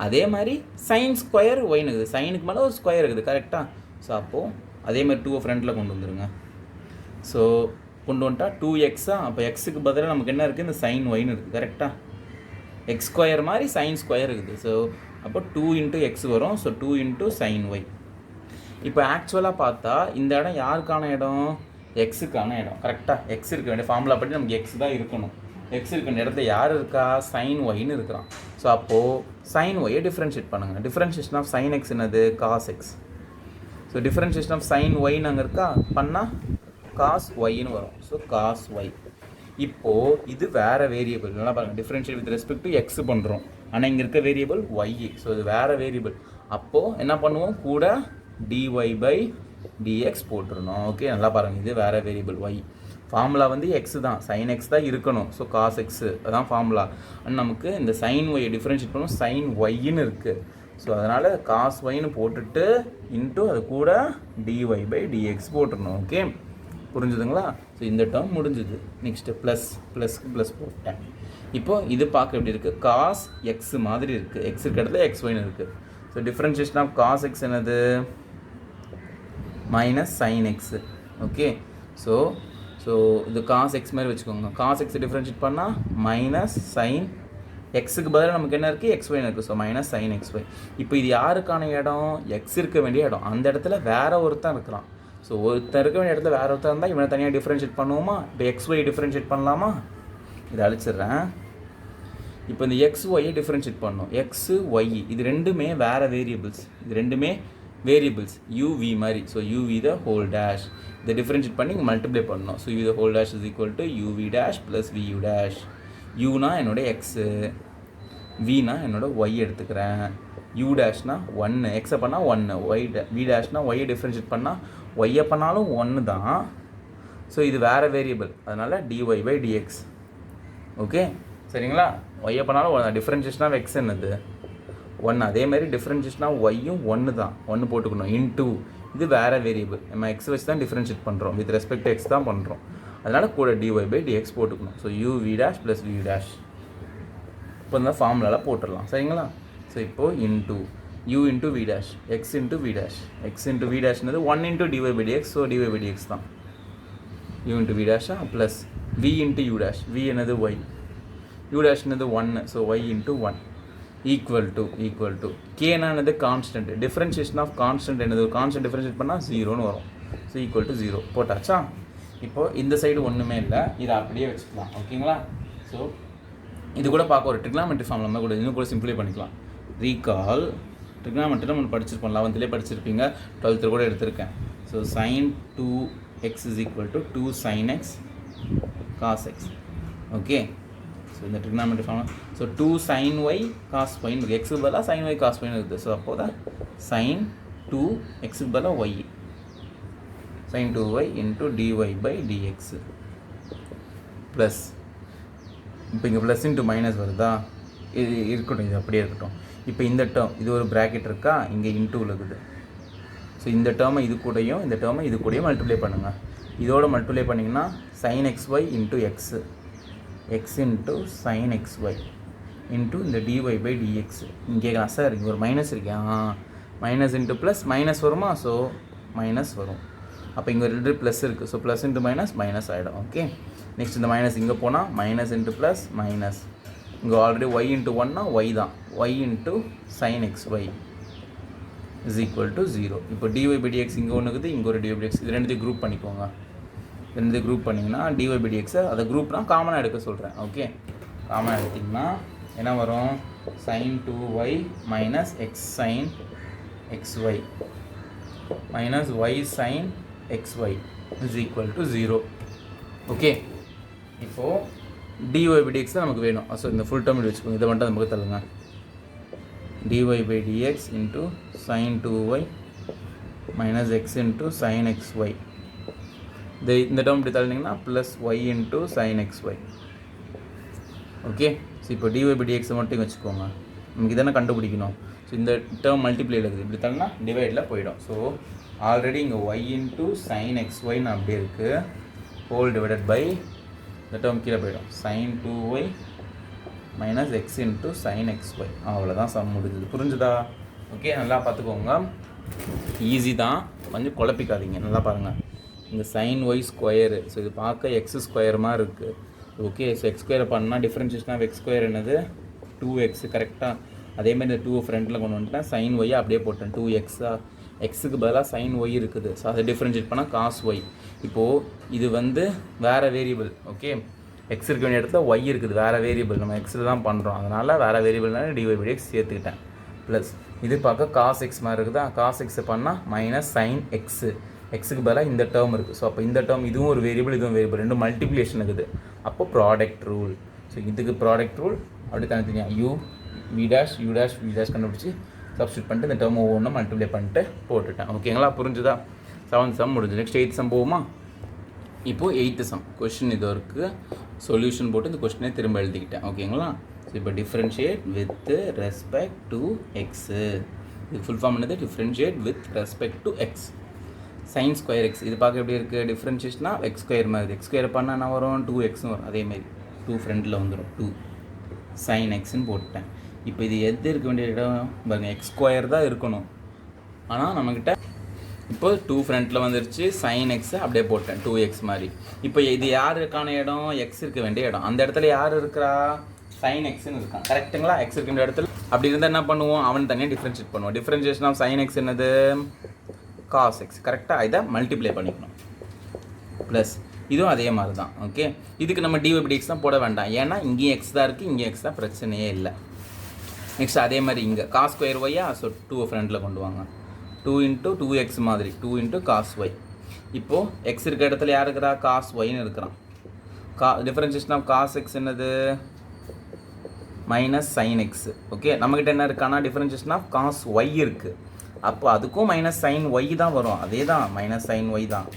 அதே மாதிரி சைன் ஸ்கொயர் ஒய்னு இருக்குது, சைனுக்கு மேலே ஒரு ஸ்கொயர் இருக்குது கரெக்டாக. ஸோ அப்போது அதே மாதிரி 2 ஃப்ரண்ட்டில் கொண்டு வந்துடுங்க. ஸோ கொண்டு வந்துட்டா 2x. அப்போ எக்ஸுக்கு பதிலாக நமக்கு என்ன இருக்குது, இந்த சைன் ஒய்னு இருக்குது கரெக்டாக. எக்ஸ் ஸ்கொயர் மாதிரி சைன் ஸ்கொயர் இருக்குது. ஸோ அப்போ 2 × x வரும். So 2 × sin y. இப்போ ஆக்சுவலாக பார்த்தா இந்த இடம் யாருக்கான இடம், எக்ஸுக்கான இடம் கரெக்டாக. எக்ஸ் இருக்க வேண்டிய ஃபார்முலா படி நமக்கு எக்ஸ் தான் இருக்கணும். எக்ஸ் இருக்க இடத்துல யார் இருக்கா, சைன் ஒய்னு இருக்கிறான். ஸோ அப்போது சைன் ஒய்யை டிஃப்ரென்ஷியேட் பண்ணுங்கள். டிஃப்ரென்ஷியேஷன் ஆஃப் சைன் எக்ஸ் என்னது, cos x. So differentiation of sine ஒய்னு அங்கே இருக்கா, பண்ணால் காஸ் ஒய்னு வரும். So cos y. இப்போது இது வேறு வேரியபிள், நல்லா பாருங்கள். Differentiate with respect to x பண்ணுறோம், ஆனால் இங்கே இருக்க வேரியபிள் ஒய். ஸோ இது வேறு வேரியபிள். அப்போது என்ன பண்ணுவோம், கூட dy/dx போட்டுருணும். ஓகே, நல்லா பாருங்கள். இது வேறு வேரியபிள் ஒய். ஃபார்முலா வந்து எக்ஸ் தான், சைன் எக்ஸ் தான் இருக்கணும். ஸோ காஸ் எக்ஸு அதான் ஃபார்முலா. அண்ட் நமக்கு இந்த சைன் ஒய்யை டிஃப்ரென்ஷியேட் பண்ணணும், சைன் ஒய்ன்னு இருக்குது. ஸோ அதனால் காஸ் ஒய்னு போட்டுட்டு இன்ட்டு அது கூட dy/dx போட்டுருணும். ஓகே, புரிஞ்சுதுங்களா? ஸோ இந்த டேர்ம் முடிஞ்சுது. நெக்ஸ்ட்டு ப்ளஸ் போட்டேன். இப்போது இது பார்க்க எப்படி இருக்குது, காஸ் எக்ஸ் மாதிரி இருக்குது. எக்ஸ் இருக்க இடத்துல எக்ஸ் ஒய்னு இருக்குது. So differentiation of cos x என்னது, minus sine x. Okay. So இது காஸ் எக்ஸ் மாதிரி வச்சுக்கோங்க. காஸ் எக்ஸ் டிஃப்ரென்ஷியேட் பண்ணால் மைனஸ் சைன் எக்ஸுக்கு பதிலாக நமக்கு என்ன இருக்குது, எக்ஸ் ஒய்னு இருக்குது. So minus sine x y. இப்போ இது யாருக்கான இடம், எக்ஸ் இருக்க வேண்டிய இடம். அந்த இடத்துல வேறு ஒருத்தன் இருக்கிறான். ஸோ ஒருத்தர் இருக்க வேண்டிய இடத்துல வேறு ஒருத்தர் இருந்தால் இவனை தனியாக டிஃப்ரென்ஷியேட் பண்ணுவோமா. இப்போ எக்ஸ் ஒய் டிஃப்ரென்ஷியேட் பண்ணலாமா, இதை அழிச்சிடுறேன். இப்போ இந்த எக்ஸ் ஒய்யை டிஃப்ரென்ஷியேட் பண்ணணும். எக்ஸு ஒய் இது ரெண்டுமே வேறு வேரியபிள்ஸ். இது ரெண்டுமே வேரியபிள்ஸ் uv மாதிரி. So uv the whole dash. இதை டிஃப்ரென்ஷியேட் பண்ணி இங்கே மல்டிப்ளை பண்ணணும். So uv the whole dash is equal to uv dash plus vu dash. யூனா என்னோட எக்ஸு, வினா என்னோட ஒய் எடுத்துக்கிறேன். u டேஷ்னா 1, எக்ஸை பண்ணால் 1, ஒய் வி டேஷ்னா ஒய்யை டிஃப்ரென்ஷியேட் பண்ணால் ஒய்யை பண்ணாலும் 1 தான். ஸோ இது வேறு வேரியபிள், அதனால் dy/dx. ஓகே சரிங்களா. ஒய்யை பண்ணாலும் டிஃப்ரென்ஷியேஷன் ஆஃப் எக்ஸ் என்னது 1. அதே மாதிரி டிஃப்ரென்ஷியேஷன் ஆஃப் ஒய்யும் 1 தான், 1 போட்டுக்கணும். இன்டூ இது வேறு வேரியபிள், நம்ம எக்ஸ் வச்சு தான் டிஃப்ரென்ஷியேட் பண்ணுறோம், வித் ரெஸ்பெக்ட் டு எக்ஸ் தான் பண்ணுறோம். அதனால் கூட dy/dx போட்டுக்கணும். So uv dash plus v dash. இப்போ இந்த ஃபார்முலாவில் போட்டுடலாம் சரிங்களா. ஸோ இப்போது into u into v dash, x into v dash. X into v டேஷ்னது 1 இன்டூ dy/dx. ஸோ dy/dx தான் u இன்டூ v டேஷா plus v into u dash. v என்னது y, u டேஷ்னது 1. So y into 1 equal to கேனா என்னது constant. Differentiation of constant என்னது, constant differentiate பண்ணால் 0ன்னு வரும். ஸோ ஈக்குவல் டு 0 போட்டாச்சா. இப்போது இந்த சைடு ஒன்றுமே இல்லை, இதை அப்படியே வச்சுக்கலாம். ஓகேங்களா. ஸோ இது கூட பார்க்க ஒரு ட்ரிக்னாமெட்ரி ஃபார்முலா கூட இன்னும் கூட சிம்பிளை பண்ணிக்கலாம். ரீகால் ட்ரிக்னாமெட்ரி நம்ம படிச்சிருப்போம், 11th படிச்சிருப்பீங்க, 12th கூட எடுத்திருக்கேன். So sin 2x is equal to 2 sin x cos x. Okay, so இந்த trigonometry formula. So 2 sin y cos y இருக்குது, எக்ஸுக்கு பதிலாக sin y cos y இருக்குது. ஸோ அப்போ தான் sin 2 எக்ஸுக்கு பதிலாக y, sin 2y into dy/dx plus. இப்போ இங்கே ப்ளஸ் இன்ட்டு மைனஸ் வருதா, இது இருக்கட்டும், இது அப்படியே இருக்கட்டும். இப்போ இந்த டேர்ம் இது ஒரு ப்ராக்கெட் இருக்கா, இங்கே இன்டூ இருக்குது. ஸோ இந்த டேர்மை இது கூடயும் இந்த டேர்மை இது கூடயும் மல்டிப்ளை பண்ணுங்கள். இதோட மல்டிப்ளை பண்ணிங்கன்னா sin xy into x, X into sin xy into இந்த dy/dx. இங்கே கேட்கலாம் சார் இங்கே ஒரு மைனஸ் இருக்கா, மைனஸ் இன்ட்டு ப்ளஸ் மைனஸ் வருமா. ஸோ மைனஸ் வரும். அப்போ இங்கே ஒரு 2 ப்ளஸ் இருக்குது. So plus into minus minus ஆகிடும். ஓகே, நெக்ஸ்ட் இந்த மைனஸ் இங்கே போனால் மைனஸ் இன்ட்டு ப்ளஸ் மைனஸ். இங்கே ஆல்ரெடி y இன்ட்டு 1னா y தான், y into sin xy is equal to 0. இப்போ dy/dx இங்கே ஒன்று இருக்குது, இங்கே ஒரு dy/dx. இது ரெண்டுத்தையும் குரூப் பண்ணிக்கோங்க. ரெண்டுத்தையும் குரூப் பண்ணிங்கன்னா dy/dxை அதை குரூப்னால் காமனாக எடுக்க சொல்கிறேன். ஓகே, காமனாக எடுத்திங்கன்னா என்ன வரும், sin 2y minus x sin xy minus y sin xy is equal to 0. Okay, இப்போது dy/dx தான் நமக்கு வேணும். ஸோ இந்த ஃபுல் டேர்ம் வச்சுக்கோங்க, இதை மட்டும் நமக்கு தள்ளுங்க. dy/dx into sin 2y minus x into sin xy இந்த டேர்ம் இப்படி தள்ளினீங்கன்னா plus y into sine x y. Okay, so இப்போ டிஒய் பை டிஎக்ஸை மட்டும் வச்சுக்கோங்க. நமக்கு இதெல்லாம் கண்டுபிடிக்கணும். ஸோ இந்த டேர்ம் மல்டிப்ளைல இருக்குது, இப்படி தள்ளினா டிவைடில் போயிடும். ஸோ ஆல்ரெடி இங்கே ஒய் இன்ட்டு சைன் எக்ஸ் ஒய்னு அப்படியே இருக்குது, ஹோல் டிவைடட் பை இந்த டேர்ம் கீழே போயிடும், sine 2y minus x into sine x y. அவ்வளோதான் சம் முடிஞ்சது. புரிஞ்சுதா? ஓகே, நல்லா பார்த்துக்கோங்க, ஈஸி தான், கொஞ்சம் குழப்பிக்காதீங்க. நல்லா பாருங்கள், இங்கே சைன் ஒய் ஸ்கொயரு, ஸோ இது பார்க்க எக்ஸ் ஸ்கொயர் மாதிரி இருக்குது. ஓகே, ஸோ எக்ஸ் ஸ்கொயரை பண்ணால் டிஃப்ரென்ஷியேஷன் ஆஃப் எக்ஸ் ஸ்கொயர் என்னது 2x கரெக்டாக. அதேமாதிரி இந்த 2 ஃப்ரண்ட்டில் கொண்டு வந்துட்டேன், சைன் ஒய்யை அப்படியே போட்டேன், 2x எக்ஸுக்கு பதிலாக சைன் ஒய் இருக்குது. ஸோ அதை டிஃப்ரென்ஷியேட் பண்ணால் காஸ் ஒய். இப்போது இது வந்து வேறு வேரியபிள். ஓகே, எக்ஸ் இருக்க வேண்டிய இடத்துல ஒய் இருக்குது, வேறு வேரியபிள், நம்ம எக்ஸில் தான் பண்ணுறோம், அதனால் வேறு வேரியபிள்னால டிஒய் பை டிஎக்ஸ் சேர்த்துக்கிட்டேன். ப்ளஸ் இது பார்க்க காஸ் எக்ஸ் மாதிரி இருக்குதா, காஸ் எக்ஸை பண்ணால் மைனஸ் சைன் எக்ஸு, எக்ஸுக்கு பதிலாக இந்த டேர்ம் இருக்குது. ஸோ அப்போ இந்த டேர்ம் இதுவும் ஒரு வேரியபிள், இதுவும் வேரியபிள், ரெண்டும் மல்டிப்ளிகேஷன் இருக்குது. அப்போ ப்ராடக்ட் ரூல். ஸோ இதுக்கு ப்ராடக்ட் ரூல் அப்படி தனித்தனியாக யூ வி டேஷ் கண்டுபிடிச்சி சப்ஸ்டியூட் பண்ணிட்டு இந்த டேர்ம் ஒவ்வொன்றும் மல்டிப்ளை பண்ணிட்டு போட்டுட்டேன். ஓகேங்களா? புரிஞ்சுதா? 7th சம் முடிஞ்சு. நெக்ஸ்ட் 8th சம் போகுமா? இப்போது 8th சம் கொஸ்டின் இது இருக்குது, சொல்யூஷன் போட்டு இந்த கொஸ்டினே திரும்ப எழுதிக்கிட்டேன். ஓகேங்களா? ஸோ இப்போ differentiate with respect to x, இது ஃபுல் ஃபார்ம் என்னது? Differentiate with respect to X. Sine square X, இது பார்க்க எப்படி இருக்குது? டிஃப்ரென்ஷியேஷனா எக்ஸ் ஸ்கொயர் மாதிரி, எக்ஸ் ஸ்கொயர் பண்ணால் என்ன வரும்? 2xன்னு வரும். அதேமாதிரி 2 ஃப்ரண்ட்டில் வந்துடும், 2 சைன் எக்ஸ்ன்னு போட்டுட்டேன். இப்போ இது எது இருக்க வேண்டிய இடம் பாருங்கள், எக்ஸ் ஸ்கொயர் தான் இருக்கணும், ஆனால் நம்மக்கிட்ட இப்போ 2 ஃப்ரண்ட்டில் வந்துருச்சு, சைன் எக்ஸை அப்படியே போட்டேன் 2x மாதிரி. இப்போ இது யாருக்கான இடம்? எக்ஸ் இருக்க வேண்டிய இடம். அந்த இடத்துல யார் இருக்கிறா? சைன் எக்ஸ்ன்னு இருக்கான். கரெக்டுங்களா? எக்ஸ் இருக்க வேண்டிய இடத்துல அப்படி இருந்தால் என்ன பண்ணுவோம்? அவன் தனியாக டிஃப்ரென்ஷியேட் பண்ணுவோம். டிஃப்ரென்ஷியேஷன் ஆஃப் சைன் எக்ஸ் என்னது? Cos x. கரெக்டாக இதை மல்டிப்ளை பண்ணிக்கணும். ப்ளஸ் இதுவும் அதே மாதிரி தான். ஓகே, இதுக்கு நம்ம டிஒய் பை டிஎக்ஸ் தான் போட வேண்டாம், ஏன்னா இங்கேயும் எக்ஸ் தான் இருக்குது, இங்கேயும் எக்ஸ் தான், பிரச்சனையே இல்லை. நெக்ஸ்ட் அதே மாதிரி இங்கே காஸ் ஸ்கொயர் ஒய்யா, ஸோ 2 ஃப்ரண்ட்டில் கொண்டு வாங்க, 2 இன்ட்டு 2x மாதிரி, 2 இன்ட்டு காஸ் ஒய். இப்போது எக்ஸ் இருக்க இடத்துல யார் இருக்கிறா? காஸ் ஒய்னு இருக்கிறான். டிஃபரன்ஷியேஷன் ஆஃப் காஸ் எக்ஸ் என்னது? Minus sine x. ஓகே, நம்மக்கிட்ட என்ன இருக்கானா? டிஃபரன்ஷியேஷன் ஆஃப் காஸ் ஒய் இருக்குது. அப்போ அதுக்கும் மைனஸ் சைன் ஒய் தான் வரும், அதே தான் மைனஸ் சைன் ஒய் தான்.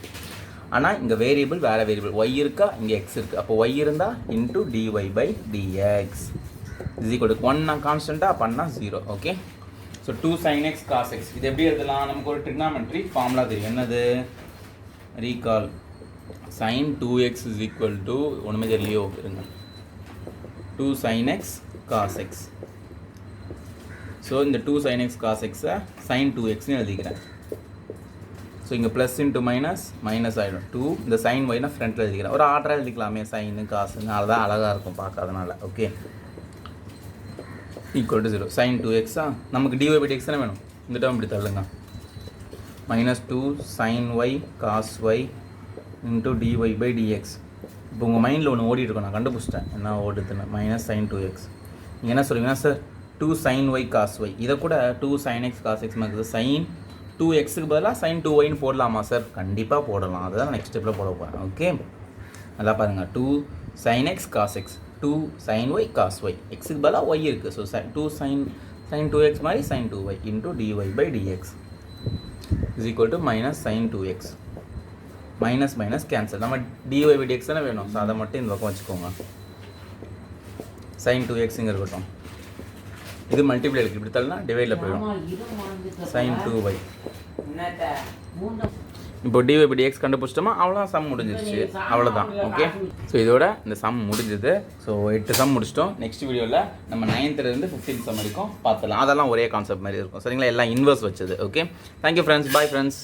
ஆனால் இங்கே வேரியபிள் வேறு வேரியபிள், ஒய் இருக்கா, இங்கே எக்ஸ் இருக்குது. அப்போ ஒய் இருந்தால் into dy by dx is equal to 1 நான் கான்ஸ்டண்ட்டாக பண்ணால் 0. Okay, so 2 sin x cos x, இது எப்படி எழுதலாம்? நமக்கு ஒரு ட்ரிக்னாமெட்ரி ஃபார்முலா தெரியும், என்னது? Recall sin 2x is equal to ஒன்றுமே தெரியலையோ இருங்க, 2 sin x cos x. So இந்த 2 sin x cos x-ஐ sin 2xன்னு எழுதிக்கிறேன். ஸோ இங்கே ப்ளஸ் இன்ட்டு மைனஸ் ஆகிடும், 2 இந்த சைன் ஒய்னா ஃப்ரண்ட்டில் எழுதிக்கிறேன். ஒரு ஆர்டராக எழுதிக்கலாமே, சைனு காசுன்னு, அதுதான் அழகாக இருக்கும் பார்க்காதனால. Okay, equal to 0 sin 2x. நமக்கு டிஒய் பை டிஎக்ஸ் தானே வேணும், இந்த டேர்ம் இப்படி தள்ளுங்க, -2 sin y cos y into dy by dx. இப்போ உங்கள் மைண்டில் ஒன்று ஓடிட்டு இருக்கோம், நான் கண்டுபிடிச்சிட்டேன் என்ன ஓடுதுன்னு, மைனஸ் sin 2x. நீங்கள் என்ன சொல்லுவீங்கன்னா, sir 2 sin y cos y, இதை கூட 2 sin x cos x இருக்குது, sin 2xக்கு பதிலாக sin 2yன்னு போடலாமா சார்? கண்டிப்பாக போடலாம், அதுதான் நெக்ஸ்ட் ஸ்டெப்பில் போட போகிறேன். ஓகே, நல்லா பாருங்கள், 2 sin x cos x, 2 sin y cos y, xக்கு பதிலாக y இருக்குது. ஸோ 2 sin 2x மாதிரி sin 2y into dy by dx is equal to minus sin 2x. Minus minus cancel, நம்ம டிஒய் பை டிஎக்ஸ் தானே வேணும், so அதை மட்டும் இந்த பக்கம் வச்சுக்கோங்க. sin 2xங்க இருக்கட்டும், இது மல்டிப்ளை இருக்குது, இப்படி தள்ளனா டிவைடில் போயிடும், sin 2y. இப்போ டிஒய் பை டிஎக்ஸ் கண்டுபிடிச்சிட்டோமா, அவ்வளோதான், சம் முடிஞ்சிருச்சு, அவ்வளோதான். ஓகே, ஸோ இதோட இந்த சம் முடிஞ்சது. ஸோ 8 சம் முடிச்சிட்டோம். நெக்ஸ்ட் வீடியோவில் நம்ம 9th-லேருந்து 15th சம் வரைக்கும் பார்த்துலாம். அதெல்லாம் ஒரே கான்செப்ட் மாதிரி இருக்கும், சரிங்களா? எல்லாம் இன்வர்ஸ் வச்சது. Okay, thank you friends, bye friends.